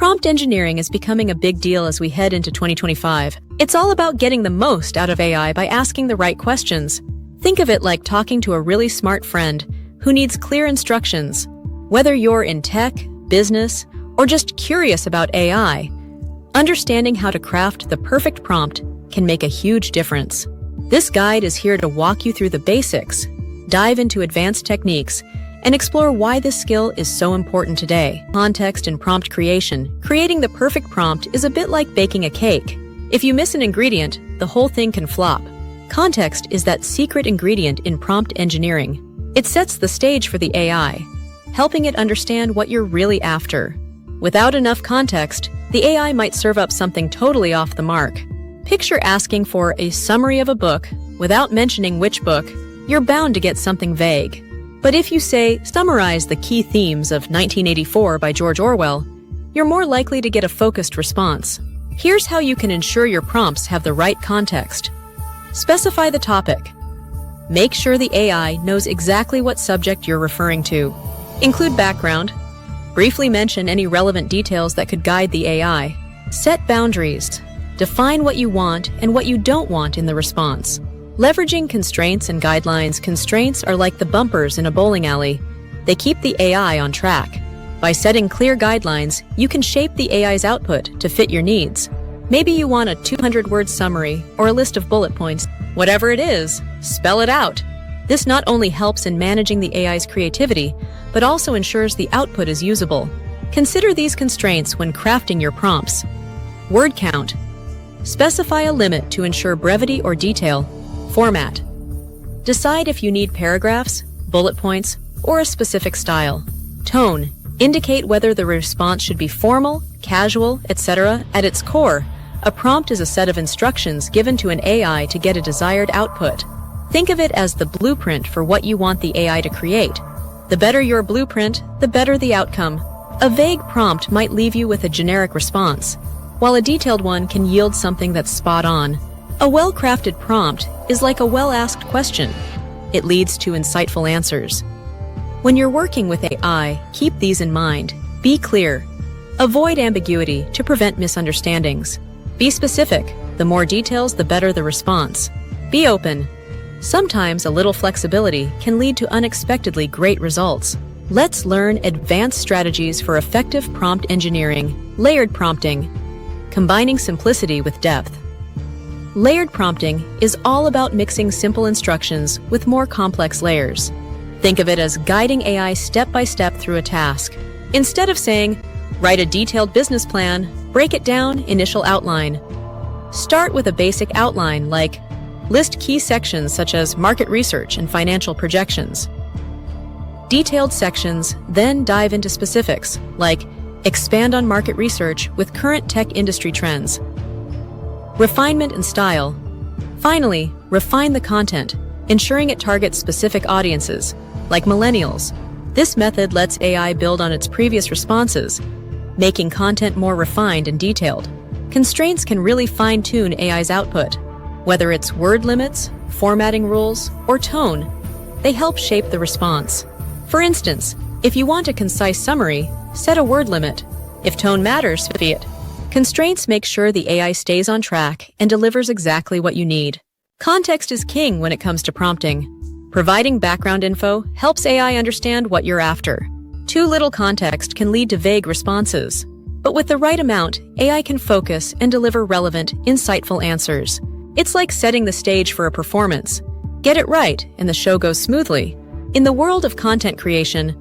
Prompt engineering is becoming a big deal as we head into 2025. It's all about getting the most out of AI by asking the right questions. Think of it like talking to a really smart friend who needs clear instructions. Whether you're in tech, business, or just curious about AI, understanding how to craft the perfect prompt can make a huge difference. This guide is here to walk you through the basics, dive into advanced techniques, and explore why this skill is so important today. Context in prompt creation. Creating the perfect prompt is a bit like baking a cake. If you miss an ingredient, the whole thing can flop. Context is that secret ingredient in prompt engineering. It sets the stage for the AI, helping it understand what you're really after. Without enough context, the AI might serve up something totally off the mark. Picture asking for a summary of a book without mentioning which book. You're bound to get something vague. But if you say, summarize the key themes of 1984 by George Orwell, you're more likely to get a focused response. Here's how you can ensure your prompts have the right context. Specify the topic. Make sure the AI knows exactly what subject you're referring to. Include background. Briefly mention any relevant details that could guide the AI. Set boundaries. Define what you want and what you don't want in the response. Leveraging constraints and guidelines. Constraints are like the bumpers in a bowling alley. They keep the AI on track. By setting clear guidelines, you can shape the AI's output to fit your needs. Maybe you want a 200-word summary or a list of bullet points. Whatever it is, spell it out. This not only helps in managing the AI's creativity, but also ensures the output is usable. Consider these constraints when crafting your prompts. Word count. Specify a limit to ensure brevity or detail. Format. Decide if you need paragraphs, bullet points, or a specific style. Tone. Indicate whether the response should be formal, casual, etc. At its core, a prompt is a set of instructions given to an AI to get a desired output. Think of it as the blueprint for what you want the AI to create. The better your blueprint, the better the outcome. A vague prompt might leave you with a generic response, while a detailed one can yield something that's spot on. A well-crafted prompt is like a well-asked question. It leads to insightful answers. When you're working with AI, keep these in mind. Be clear. Avoid ambiguity to prevent misunderstandings. Be specific. The more details, the better the response. Be open. Sometimes a little flexibility can lead to unexpectedly great results. Let's learn advanced strategies for effective prompt engineering. Layered prompting. Combining simplicity with depth. Layered prompting is all about mixing simple instructions with more complex layers. Think of it as guiding AI step by step through a task. Instead of saying, write a detailed business plan, break it down, initial outline. Start with a basic outline like, list key sections such as market research and financial projections. Detailed sections then dive into specifics like, expand on market research with current tech industry trends. Refinement and style. Finally, refine the content, ensuring it targets specific audiences, like millennials. This method lets AI build on its previous responses, making content more refined and detailed. Constraints can really fine-tune AI's output. Whether it's word limits, formatting rules, or tone, they help shape the response. For instance, if you want a concise summary, set a word limit. If tone matters, be it. Constraints make sure the AI stays on track and delivers exactly what you need. Context is king when it comes to prompting. Providing background info helps AI understand what you're after. Too little context can lead to vague responses. But with the right amount, AI can focus and deliver relevant, insightful answers. It's like setting the stage for a performance. Get it right, and the show goes smoothly. In the world of content creation,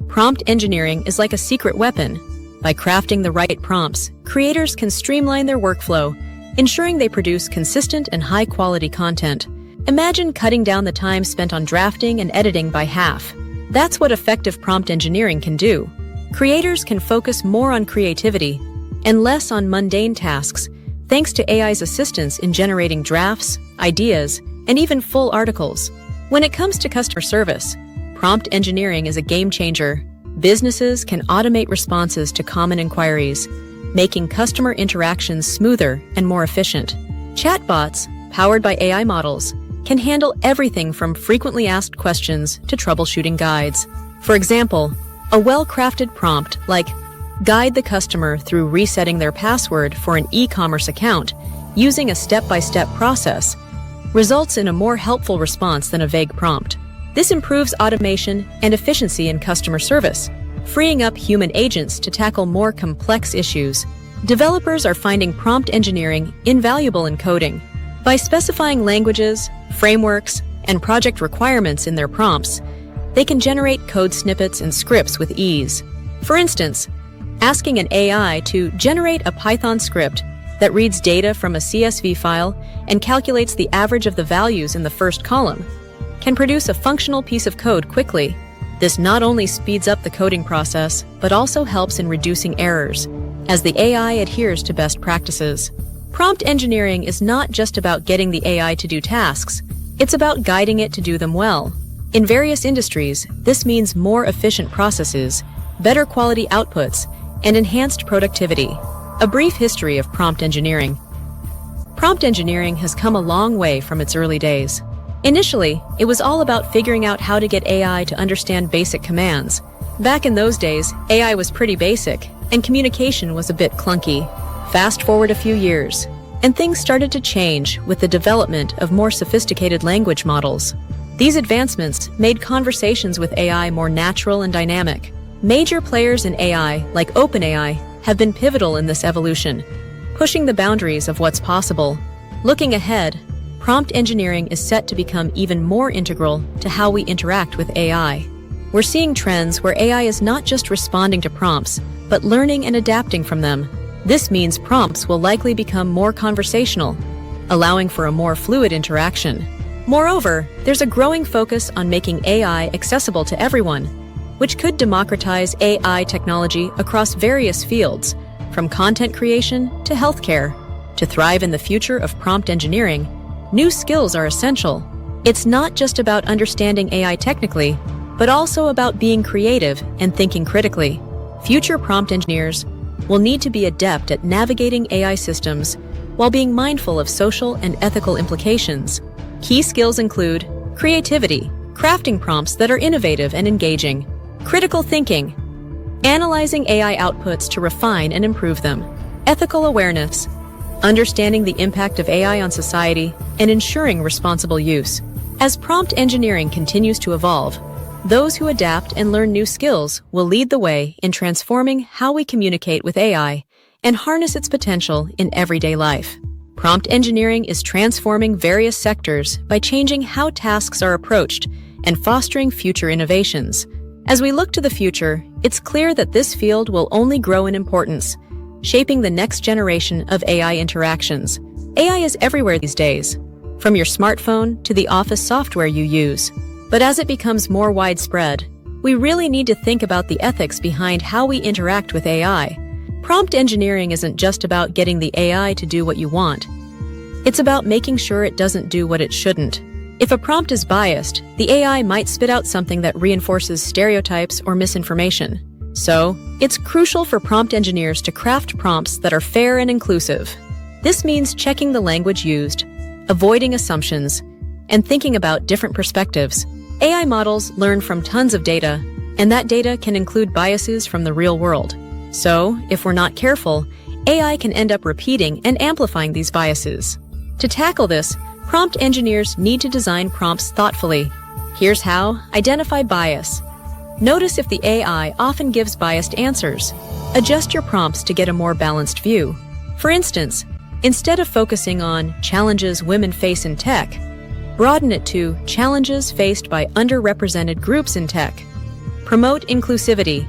prompt engineering is like a secret weapon. By crafting the right prompts, creators can streamline their workflow, ensuring they produce consistent and high-quality content. Imagine cutting down the time spent on drafting and editing by half. That's what effective prompt engineering can do. Creators can focus more on creativity and less on mundane tasks, thanks to AI's assistance in generating drafts, ideas, and even full articles. When it comes to customer service, prompt engineering is a game changer. Businesses can automate responses to common inquiries, making customer interactions smoother and more efficient. Chatbots, powered by AI models, can handle everything from frequently asked questions to troubleshooting guides. For example, a well-crafted prompt like, guide the customer through resetting their password for an e-commerce account using a step-by-step process, results in a more helpful response than a vague prompt. This improves automation and efficiency in customer service, freeing up human agents to tackle more complex issues. Developers are finding prompt engineering invaluable in coding. By specifying languages, frameworks, and project requirements in their prompts, they can generate code snippets and scripts with ease. For instance, asking an AI to generate a Python script that reads data from a CSV file and calculates the average of the values in the first column can produce a functional piece of code quickly. This not only speeds up the coding process, but also helps in reducing errors, as the AI adheres to best practices. Prompt engineering is not just about getting the AI to do tasks, it's about guiding it to do them well. In various industries, this means more efficient processes, better quality outputs, and enhanced productivity. A brief history of prompt engineering. Prompt engineering has come a long way from its early days. Initially, it was all about figuring out how to get AI to understand basic commands. Back in those days, AI was pretty basic, and communication was a bit clunky. Fast forward a few years, and things started to change with the development of more sophisticated language models. These advancements made conversations with AI more natural and dynamic. Major players in AI, like OpenAI, have been pivotal in this evolution, pushing the boundaries of what's possible. Looking ahead, prompt engineering is set to become even more integral to how we interact with AI. We're seeing trends where AI is not just responding to prompts, but learning and adapting from them. This means prompts will likely become more conversational, allowing for a more fluid interaction. Moreover, there's a growing focus on making AI accessible to everyone, which could democratize AI technology across various fields, from content creation to healthcare. To thrive in the future of prompt engineering, new skills are essential. It's not just about understanding AI technically, but also about being creative and thinking critically. Future prompt engineers will need to be adept at navigating AI systems while being mindful of social and ethical implications. Key skills include creativity, crafting prompts that are innovative and engaging, critical thinking, analyzing AI outputs to refine and improve them, ethical awareness, understanding the impact of AI on society, and ensuring responsible use. As prompt engineering continues to evolve, those who adapt and learn new skills will lead the way in transforming how we communicate with AI and harness its potential in everyday life. Prompt engineering is transforming various sectors by changing how tasks are approached and fostering future innovations. As we look to the future, it's clear that this field will only grow in importance, shaping the next generation of AI interactions. AI is everywhere these days, from your smartphone to the office software you use. But as it becomes more widespread, we really need to think about the ethics behind how we interact with AI. Prompt engineering isn't just about getting the AI to do what you want. It's about making sure it doesn't do what it shouldn't. If a prompt is biased, the AI might spit out something that reinforces stereotypes or misinformation. So, it's crucial for prompt engineers to craft prompts that are fair and inclusive. This means checking the language used, avoiding assumptions, and thinking about different perspectives. AI models learn from tons of data, and that data can include biases from the real world. So, if we're not careful, AI can end up repeating and amplifying these biases. To tackle this, prompt engineers need to design prompts thoughtfully. Here's how: identify bias. Notice if the AI often gives biased answers. Adjust your prompts to get a more balanced view. For instance, instead of focusing on challenges women face in tech, broaden it to challenges faced by underrepresented groups in tech. Promote inclusivity.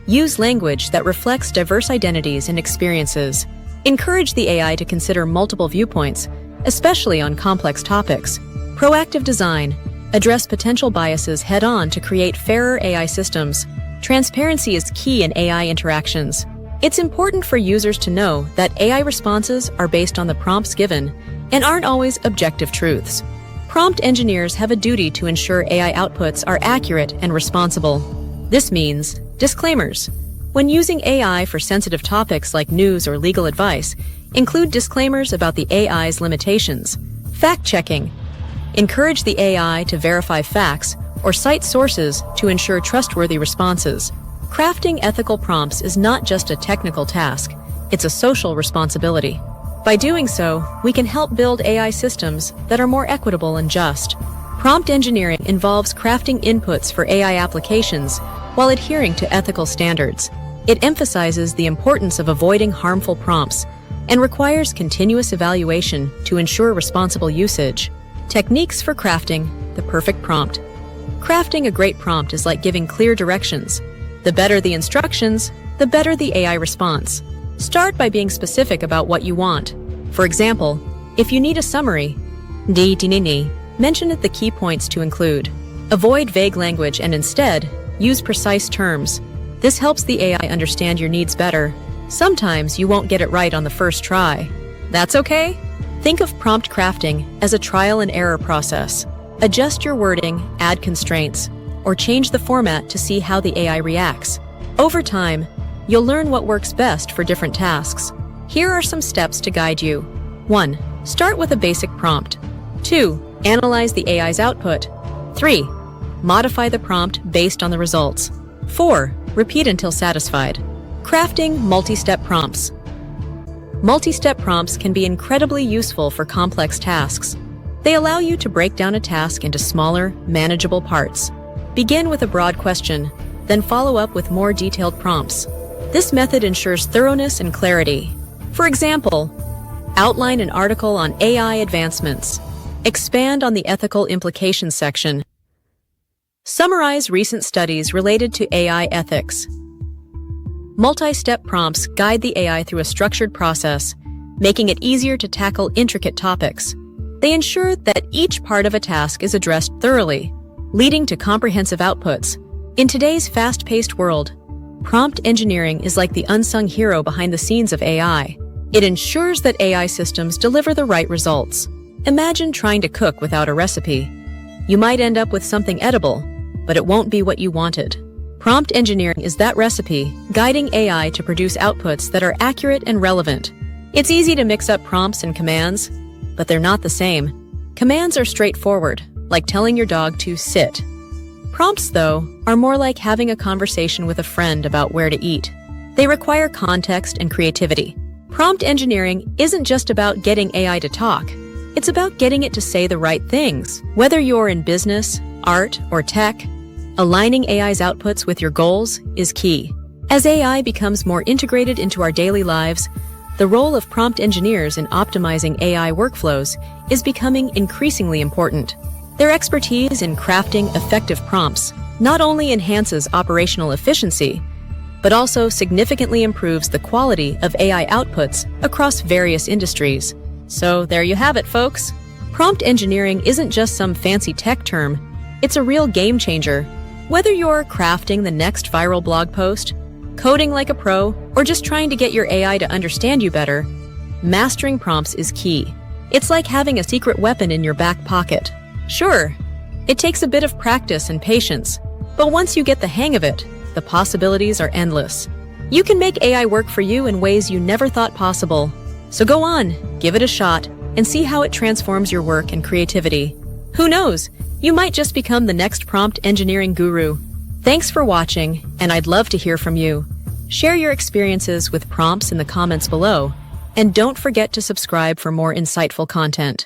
Use language that reflects diverse identities and experiences. Encourage the AI to consider multiple viewpoints, especially on complex topics. Proactive design. Address potential biases head-on to create fairer AI systems. Transparency is key in AI interactions. It's important for users to know that AI responses are based on the prompts given and aren't always objective truths. Prompt engineers have a duty to ensure AI outputs are accurate and responsible. This means disclaimers. When using AI for sensitive topics like news or legal advice, include disclaimers about the AI's limitations. Fact-checking. Encourage the AI to verify facts or cite sources to ensure trustworthy responses. Crafting ethical prompts is not just a technical task, it's a social responsibility. By doing so, we can help build AI systems that are more equitable and just. Prompt engineering involves crafting inputs for AI applications while adhering to ethical standards. It emphasizes the importance of avoiding harmful prompts and requires continuous evaluation to ensure responsible usage. Techniques for crafting the perfect prompt. Crafting a great prompt is like giving clear directions. The better the instructions, the better the AI response. Start by being specific about what you want. For example, if you need a summary, mention the key points to include. Avoid vague language and instead, use precise terms. This helps the AI understand your needs better. Sometimes you won't get it right on the first try. That's okay. Think of prompt crafting as a trial and error process. Adjust your wording, add constraints, or change the format to see how the AI reacts. Over time, you'll learn what works best for different tasks. Here are some steps to guide you. 1. Start with a basic prompt. 2. Analyze the AI's output. 3. Modify the prompt based on the results. 4. Repeat until satisfied. Crafting multi-step prompts. Multi-step prompts can be incredibly useful for complex tasks. They allow you to break down a task into smaller, manageable parts. Begin with a broad question, then follow up with more detailed prompts. This method ensures thoroughness and clarity. For example, outline an article on AI advancements. Expand on the ethical implications section. Summarize recent studies related to AI ethics. Multi-step prompts guide the AI through a structured process, making it easier to tackle intricate topics. They ensure that each part of a task is addressed thoroughly, leading to comprehensive outputs. In today's fast-paced world, prompt engineering is like the unsung hero behind the scenes of AI. It ensures that AI systems deliver the right results. Imagine trying to cook without a recipe. You might end up with something edible, but it won't be what you wanted. Prompt engineering is that recipe, guiding AI to produce outputs that are accurate and relevant. It's easy to mix up prompts and commands, but they're not the same. Commands are straightforward, like telling your dog to sit. Prompts, though, are more like having a conversation with a friend about where to eat. They require context and creativity. Prompt engineering isn't just about getting AI to talk. It's about getting it to say the right things. Whether you're in business, art, or tech, aligning AI's outputs with your goals is key. As AI becomes more integrated into our daily lives, the role of prompt engineers in optimizing AI workflows is becoming increasingly important. Their expertise in crafting effective prompts not only enhances operational efficiency, but also significantly improves the quality of AI outputs across various industries. So there you have it, folks. Prompt engineering isn't just some fancy tech term, it's a real game changer. Whether you're crafting the next viral blog post, coding like a pro, or just trying to get your AI to understand you better, mastering prompts is key. It's like having a secret weapon in your back pocket. Sure, it takes a bit of practice and patience, but once you get the hang of it, the possibilities are endless. You can make AI work for you in ways you never thought possible. So go on, give it a shot, and see how it transforms your work and creativity. Who knows, you might just become the next prompt engineering guru. Thanks for watching, and I'd love to hear from you. Share your experiences with prompts in the comments below, and don't forget to subscribe for more insightful content.